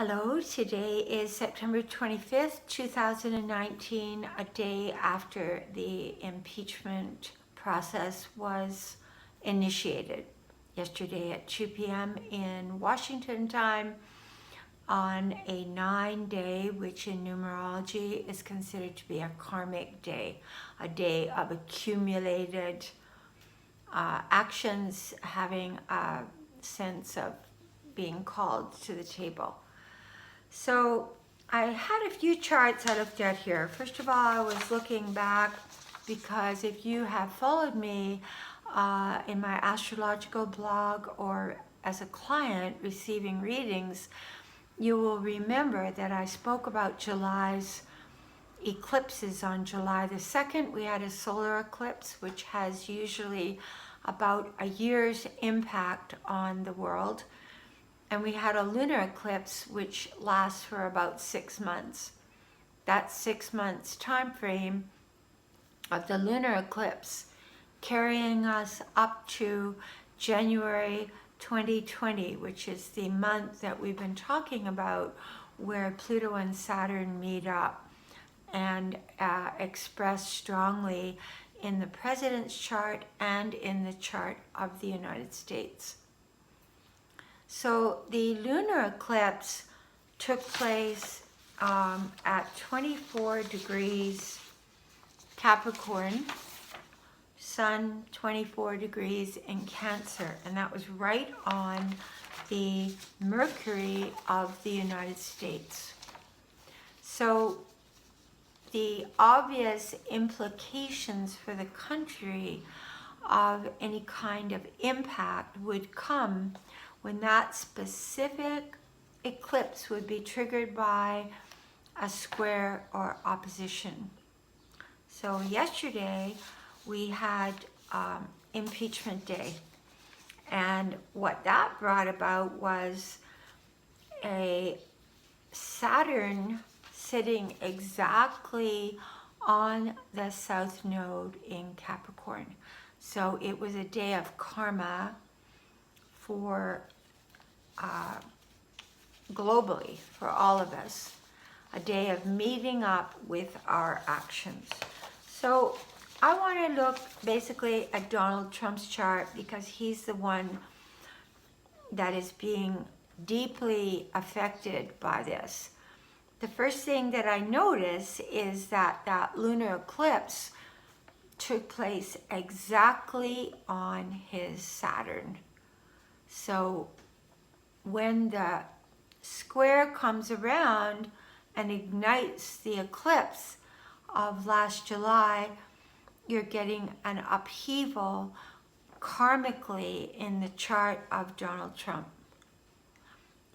Hello, today is September 25th, 2019, a day after the impeachment process was initiated. Yesterday at 2 p.m. in Washington time on a 9-day, which in numerology is considered to be a karmic day, a day of accumulated actions having a sense of being called to the table. So I had a few charts I looked at here. First of all, I was looking back because if you have followed me in my astrological blog or as a client receiving readings, you will remember that I spoke about July's eclipses. On July the 2nd, we had a solar eclipse, which has usually about a year's impact on the world. And we had a lunar eclipse which lasts for about 6 months. That 6 months time frame of the lunar eclipse carrying us up to January 2020, which is the month that we've been talking about, where Pluto and Saturn meet up and express strongly in the president's chart and in the chart of the United States. So the lunar eclipse took place at 24 degrees Capricorn, Sun 24 degrees in Cancer, and that was right on the Mercury of the United States. So the obvious implications for the country of any kind of impact would come when that specific eclipse would be triggered by a square or opposition. So yesterday we had Impeachment Day, and what that brought about was a Saturn sitting exactly on the South Node in Capricorn. So it was a day of karma for globally, for all of us, a day of meeting up with our actions. So I want to look basically at Donald Trump's chart because he's the one that is being deeply affected by this. The first thing that I notice is that that lunar eclipse took place exactly on his Saturn. So when the square comes around and ignites the eclipse of last July, you're getting an upheaval karmically in the chart of Donald Trump.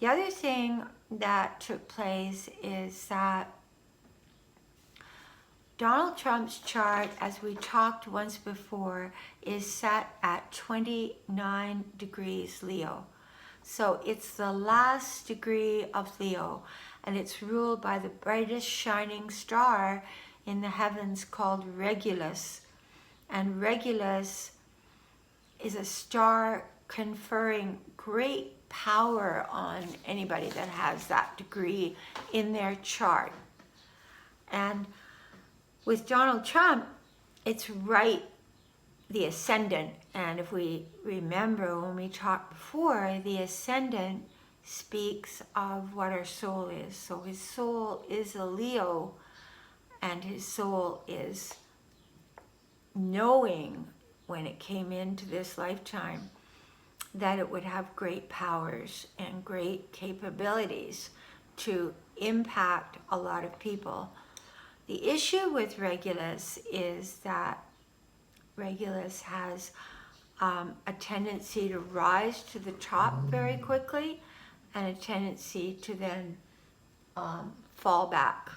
The other thing that took place is that Donald Trump's chart, as we talked once before, is set at 29 degrees Leo. So it's the last degree of Leo, and it's ruled by the brightest shining star in the heavens called Regulus. And Regulus is a star conferring great power on anybody that has that degree in their chart. And with Donald Trump, it's right the ascendant. And if we remember when we talked before, the ascendant speaks of what our soul is. So his soul is a Leo, and his soul is knowing when it came into this lifetime that it would have great powers and great capabilities to impact a lot of people. The issue with Regulus is that Regulus has a tendency to rise to the top very quickly and a tendency to then fall back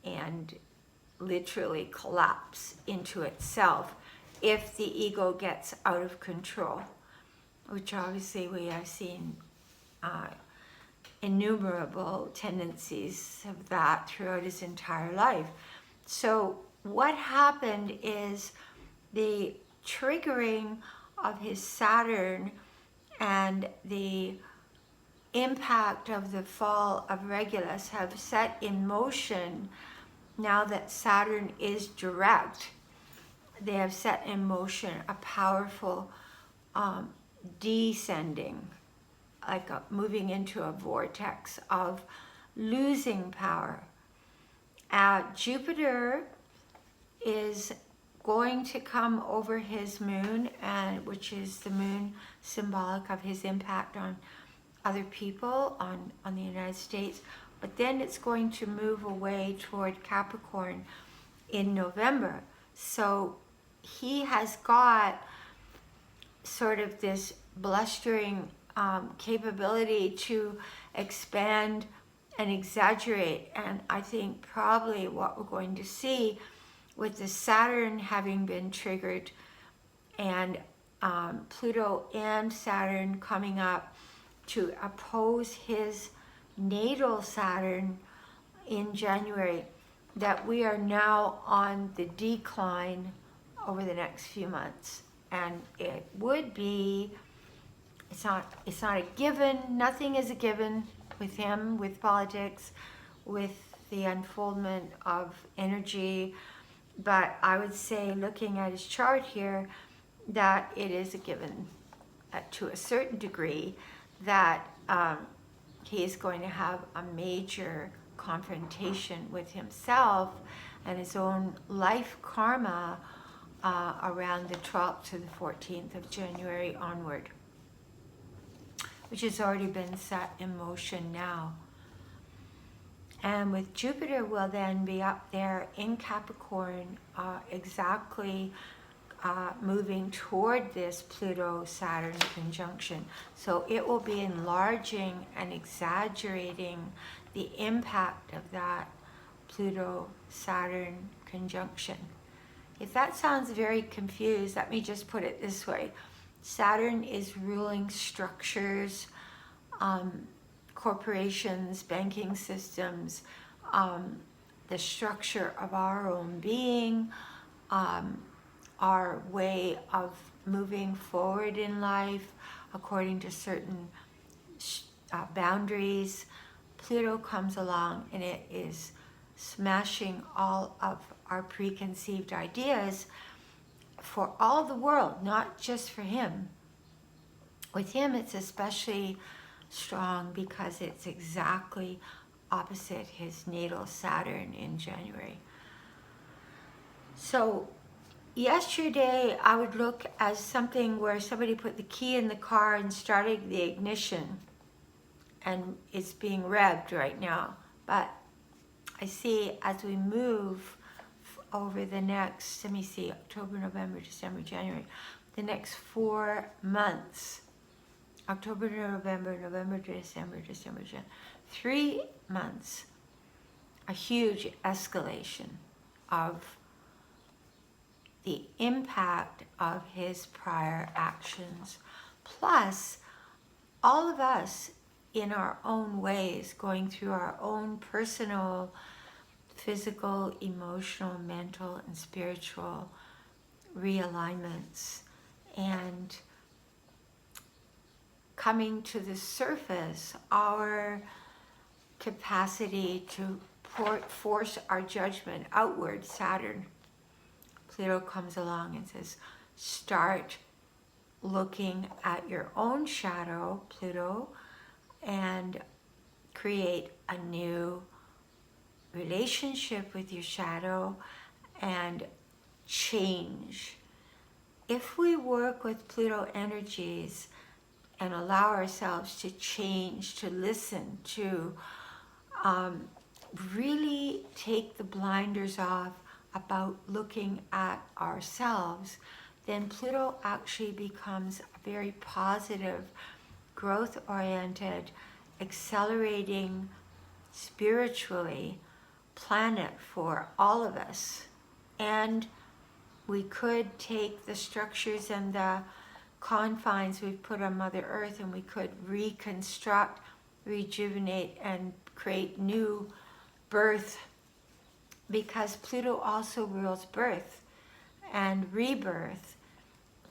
and literally collapse into itself if the ego gets out of control, which obviously we have seen innumerable tendencies of that throughout his entire life. So what happened is the triggering of his Saturn and the impact of the fall of Regulus have set in motion, now that Saturn is direct, they have set in motion a powerful descending, like moving into a vortex of losing power. Jupiter is going to come over his moon, and which is the moon symbolic of his impact on other people, on the United States. But then it's going to move away toward Capricorn in November. So he has got sort of this blustering capability to expand and exaggerate. And I think probably what we're going to see with the Saturn having been triggered, and Pluto and Saturn coming up to oppose his natal Saturn in January, that we are now on the decline over the next few months. And it would be, it's not a given, nothing is a given with him, with politics, with the unfoldment of energy. But I would say, looking at his chart here, that it is a given to a certain degree that he is going to have a major confrontation with himself and his own life karma around the 12th to the 14th of January onward, which has already been set in motion now. And with Jupiter will then be up there in Capricorn, exactly moving toward this Pluto-Saturn conjunction. So it will be enlarging and exaggerating the impact of that Pluto-Saturn conjunction. If that sounds very confused, let me just put it this way. Saturn is ruling structures, corporations, banking systems, the structure of our own being, our way of moving forward in life according to certain boundaries. Pluto comes along and it is smashing all of our preconceived ideas for all the world, not just for him. With him, it's especially strong because it's exactly opposite his natal Saturn in January. So yesterday, I would look as something where somebody put the key in the car and started the ignition, and it's being revved right now. But I see as we move over the next, let me see, October, November, December, January, the next 4 months, October to November, November to December, December to January, 3 months, a huge escalation of the impact of his prior actions, plus all of us in our own ways, going through our own personal, physical, emotional, mental, and spiritual realignments, and coming to the surface, our capacity to force our judgment outward. Saturn, Pluto comes along and says, start looking at your own shadow, Pluto, and create a new relationship with your shadow and change. If we work with Pluto energies and allow ourselves to change, to listen, to really take the blinders off about looking at ourselves, then Pluto actually becomes a very positive, growth-oriented, accelerating spiritually planet for all of us. And we could take the structures and the confines we've put on Mother Earth, and we could reconstruct, rejuvenate, and create new birth, because Pluto also rules birth and rebirth.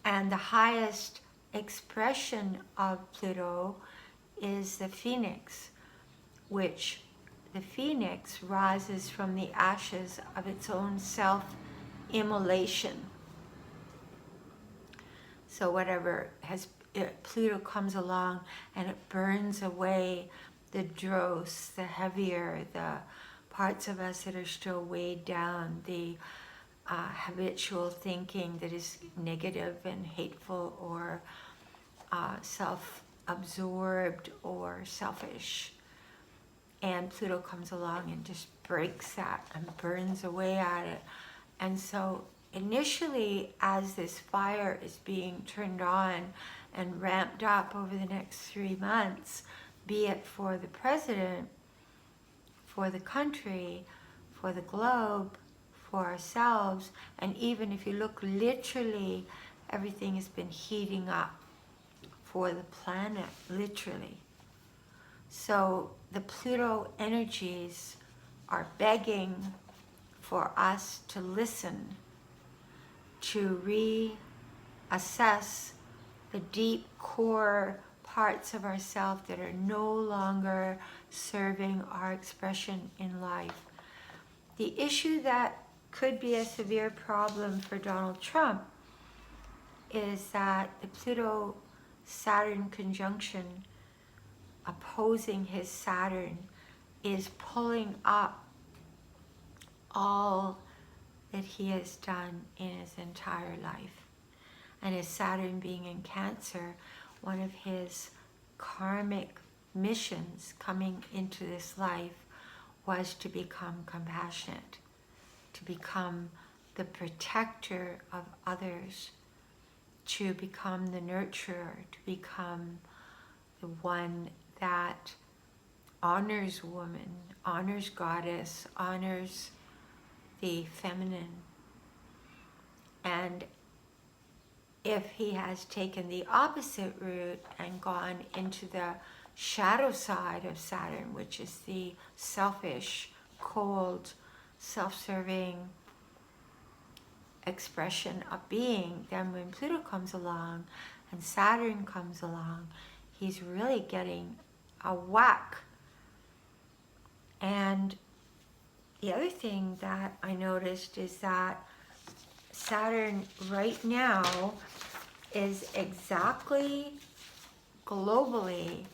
And the highest expression of Pluto is the phoenix, which the phoenix rises from the ashes of its own self-immolation. So whatever Pluto comes along and it burns away the dross, the heavier, the parts of us that are still weighed down, the habitual thinking that is negative and hateful or self-absorbed or selfish. And Pluto comes along and just breaks that and burns away at it. And so initially, as this fire is being turned on and ramped up over the next 3 months, be it for the president, for the country, for the globe, for ourselves, and even if you look literally, everything has been heating up for the planet, literally. So the Pluto energies are begging for us to listen, to reassess the deep core parts of ourselves that are no longer serving our expression in life. The issue that could be a severe problem for Donald Trump is that the Pluto-Saturn conjunction opposing his Saturn is pulling up all that he has done in his entire life. And his Saturn being in Cancer, one of his karmic missions coming into this life was to become compassionate, to become the protector of others, to become the nurturer, to become the one that honors woman, honors goddess, honors the feminine. And if he has taken the opposite route and gone into the shadow side of Saturn, which is the selfish, cold, self-serving expression of being, then when Pluto comes along and Saturn comes along, he's really getting a whack. And the other thing that I noticed is that Saturn right now is exactly globally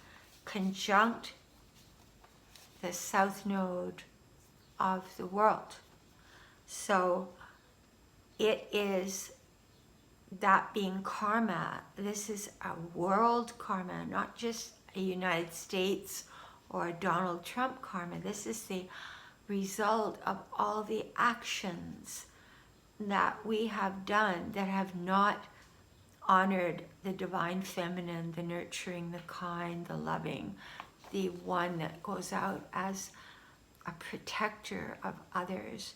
conjunct the south node of the world. So it is that being karma. This is a world karma, not just a United States or a Donald Trump karma. This is the result of all the actions that we have done that have not honored the divine feminine, the nurturing, the kind, the loving, the one that goes out as a protector of others,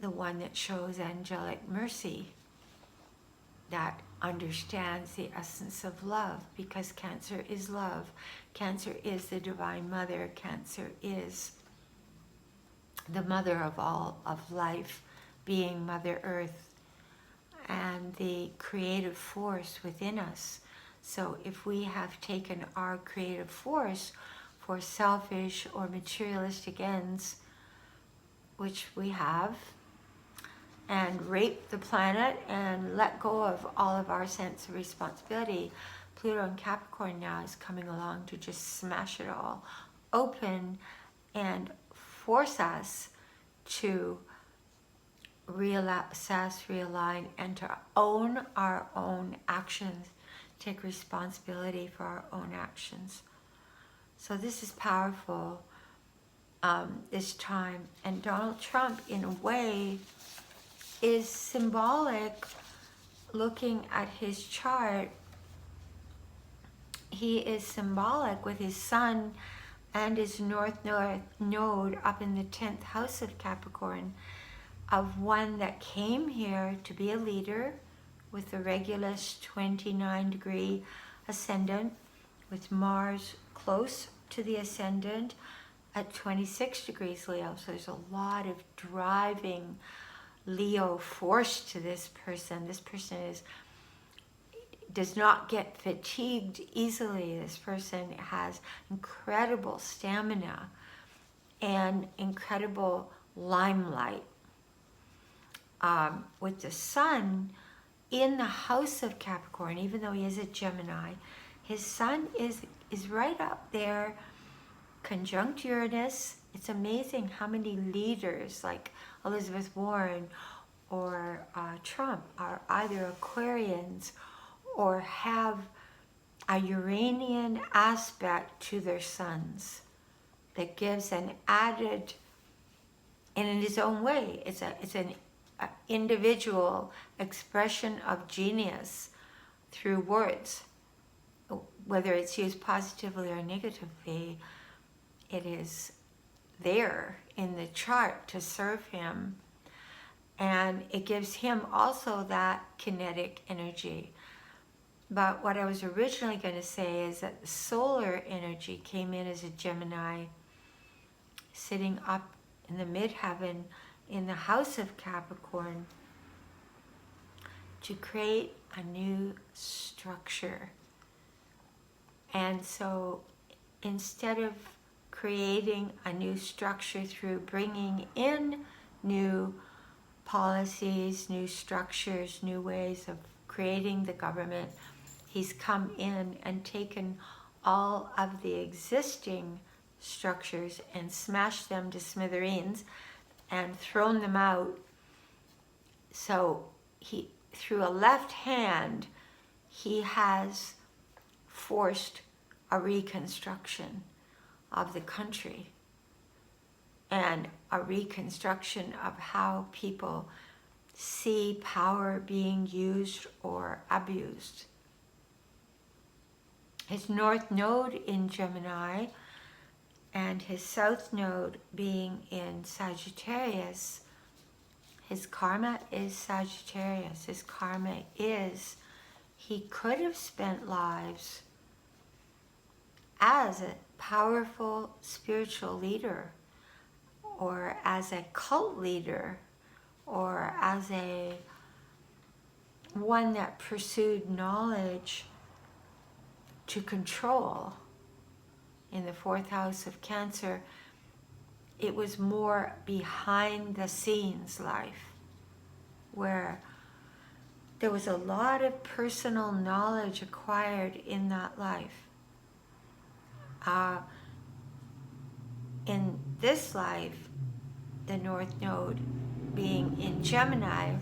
the one that shows angelic mercy, that understands the essence of love, because Cancer is love. Cancer is the divine mother. Cancer is the mother of all of life, being Mother Earth and the creative force within us. So if we have taken our creative force for selfish or materialistic ends, which we have, and raped the planet and let go of all of our sense of responsibility, Pluto and Capricorn now is coming along to just smash it all open and force us to reassess, realign, and to own our own actions, take responsibility for our own actions. So this is powerful this time. And Donald Trump, in a way, is symbolic. Looking at his chart, he is symbolic with his sun and his north node up in the 10th house of Capricorn, of one that came here to be a leader with the Regulus 29-degree ascendant, with Mars close to the ascendant at 26 degrees Leo. So there's a lot of driving Leo force to this person. This person is does not get fatigued easily. This person has incredible stamina and incredible limelight. With the sun in the house of Capricorn, even though he is a Gemini, his sun is right up there, conjunct Uranus. It's amazing how many leaders like Elizabeth Warren or Trump are either Aquarians or have a Uranian aspect to their suns that gives an added, and in his own way, it's an individual expression of genius through words. Whether it's used positively or negatively, it is there in the chart to serve him. And it gives him also that kinetic energy. But what I was originally going to say is that the solar energy came in as a Gemini, sitting up in the midheaven in the house of Capricorn to create a new structure. And so instead of creating a new structure through bringing in new policies, new structures, new ways of creating the government, he's come in and taken all of the existing structures and smashed them to smithereens and thrown them out. So he, through a left hand, he has forced a reconstruction of the country and a reconstruction of how people see power being used or abused. His north node in Gemini and his south node being in Sagittarius, his karma is Sagittarius. His karma is he could have spent lives as a powerful spiritual leader, or as a cult leader, or as a one that pursued knowledge to control. In the fourth house of Cancer, it was more behind the scenes life, where there was a lot of personal knowledge acquired in that life. In this life, the North Node being in Gemini,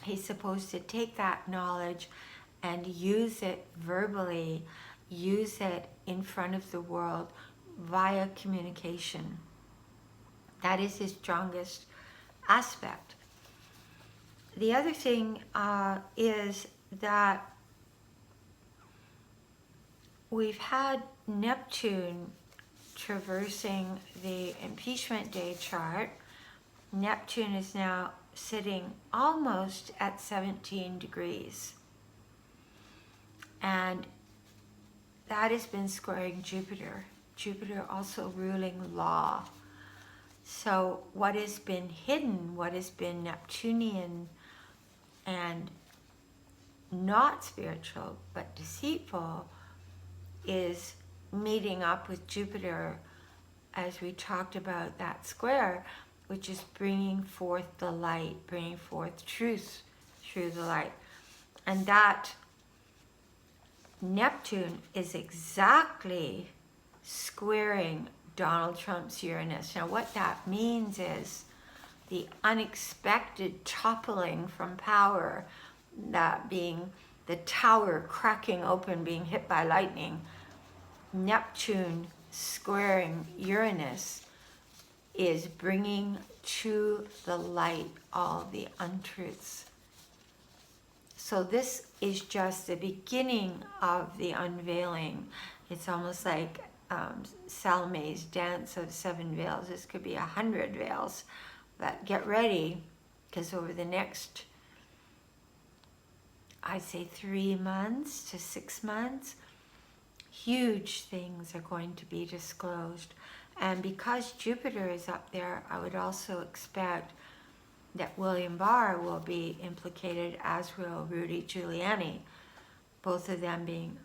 he's supposed to take that knowledge and use it verbally, use it in front of the world via communication. That is his strongest aspect. The other thing is that we've had Neptune traversing the Impeachment Day chart. Neptune is now sitting almost at 17 degrees. And that has been squaring Jupiter. Jupiter also ruling law. So what has been hidden, what has been Neptunian and not spiritual but deceitful, is meeting up with Jupiter, as we talked about that square, which is bringing forth the light, bringing forth truth through the light. And that Neptune is exactly squaring Donald Trump's Uranus. Now what that means is the unexpected toppling from power, that being the tower cracking open, being hit by lightning. Neptune squaring Uranus is bringing to the light all the untruths. So this is just the beginning of the unveiling. It's almost like Salome's dance of 7 veils. This could be 100 veils. But get ready, because over the next, I'd say 3 months to 6 months, huge things are going to be disclosed. And because Jupiter is up there, I would also expect that William Barr will be implicated, as will Rudy Giuliani. both of them being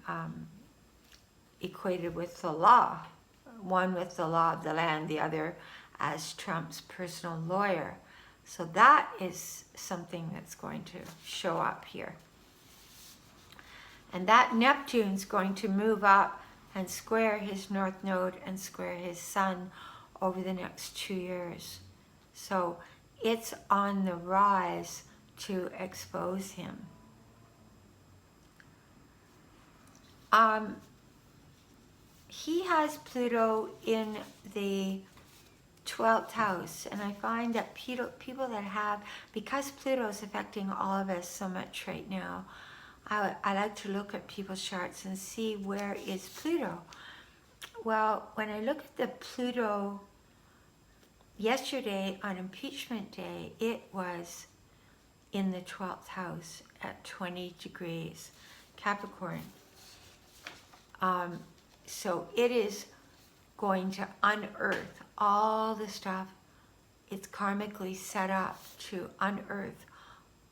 equated with the law, one with the law of the land, the other as Trump's personal lawyer. So that is something that's going to show up here. And that Neptune's going to move up and square his north node and square his sun over the next 2 years. So it's on the rise to expose him. He has Pluto in the 12th house, and I find that people that have, because Pluto is affecting all of us so much right now, I like to look at people's charts and see where is Pluto. Well, when I look at the Pluto yesterday on Impeachment Day, it was in the 12th house at 20 degrees Capricorn. So it is going to unearth all the stuff. It's karmically set up to unearth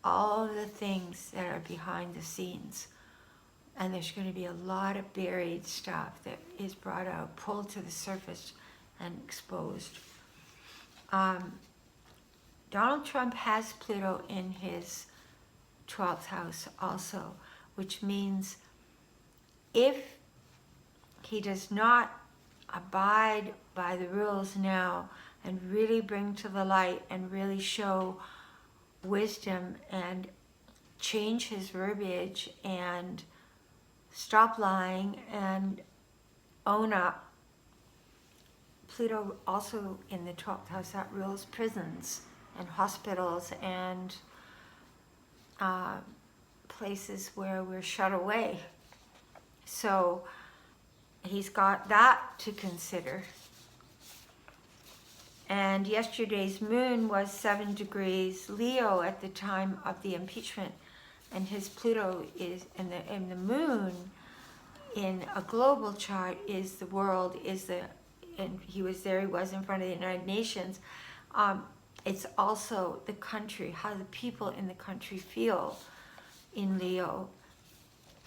all the things that are behind the scenes. And there's going to be a lot of buried stuff that is brought out, pulled to the surface and exposed. Donald Trump has Pluto in his 12th house also, which means if he does not abide by the rules now and really bring to the light and really show wisdom and change his verbiage and stop lying and own up. Pluto also in the 12th house, that rules prisons and hospitals and places where we're shut away. So he's got that to consider. And yesterday's moon was 7 degrees Leo at the time of the impeachment. And his Pluto is, and the moon in a global chart is the world, and he was there, he was in front of the United Nations. It's also the country, how the people in the country feel in Leo.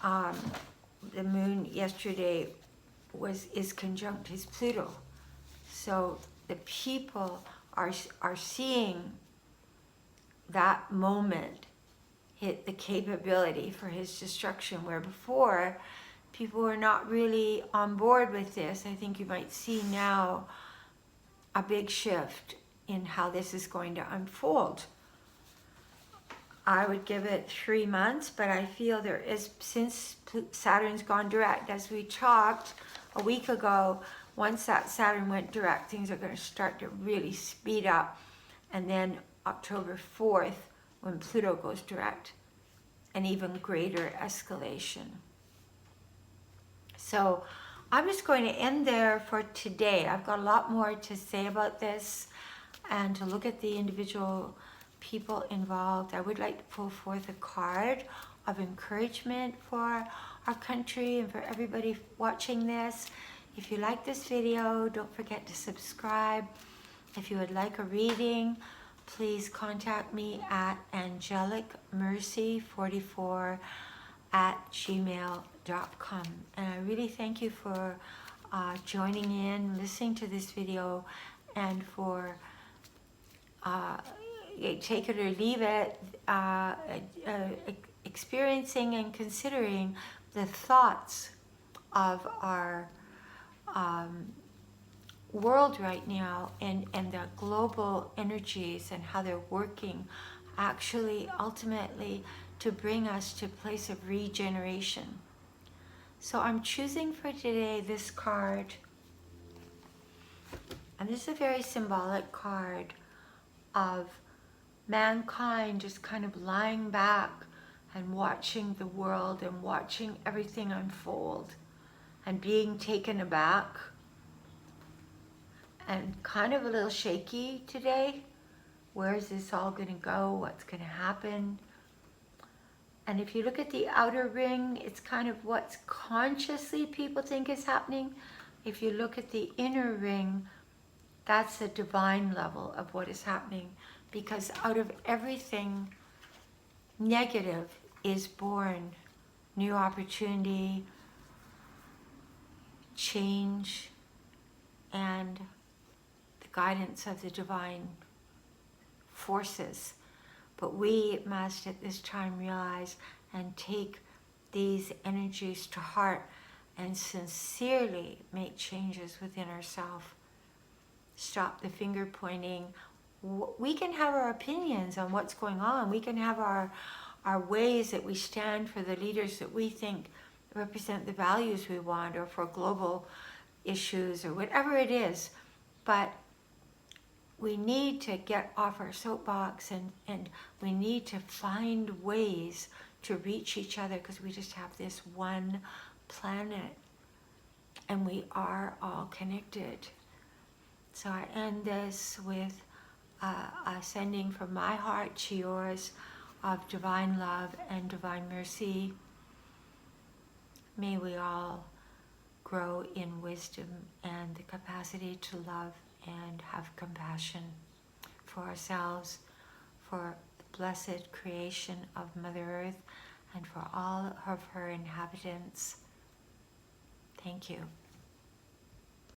The moon yesterday is conjunct his Pluto. So the people are seeing that moment hit the capability for his destruction, where before people were not really on board with this. I think you might see now a big shift in how this is going to unfold. I would give it 3 months, but I feel there is, since Saturn's gone direct, as we talked a week ago, once that Saturn went direct, things are going to start to really speed up. And then October 4th, when Pluto goes direct, an even greater escalation. So I'm just going to end there for today. I've got a lot more to say about this and to look at the individual people involved. I would like to pull forth a card of encouragement for our country and for everybody watching this. If you like this video, don't forget to subscribe. If you would like a reading, please contact me at angelicmercy44@gmail.com. And I really thank you for joining in, listening to this video, and for take it or leave it, experiencing and considering the thoughts of our world right now, and the global energies and how they're working actually ultimately to bring us to a place of regeneration. So I'm choosing for today this card, and this is a very symbolic card of mankind just kind of lying back and watching the world and watching everything unfold and being taken aback and kind of a little shaky today. Where is this all going to go? What's going to happen? And if you look at the outer ring, it's kind of what's consciously people think is happening. If you look at the inner ring, that's the divine level of what is happening, because out of everything negative is born new opportunity, change, and the guidance of the divine forces. But we must at this time realize and take these energies to heart and sincerely make changes within ourselves. Stop the finger pointing. We can have our opinions on what's going on. We can have our ways that we stand for the leaders that we think represent the values we want, or for global issues, or whatever it is. But we need to get off our soapbox, and we need to find ways to reach each other, because we just have this one planet and we are all connected. So I end this with a sending from my heart to yours of divine love and divine mercy. May we all grow in wisdom and the capacity to love and have compassion for ourselves, for the blessed creation of Mother Earth, and for all of her inhabitants. Thank you.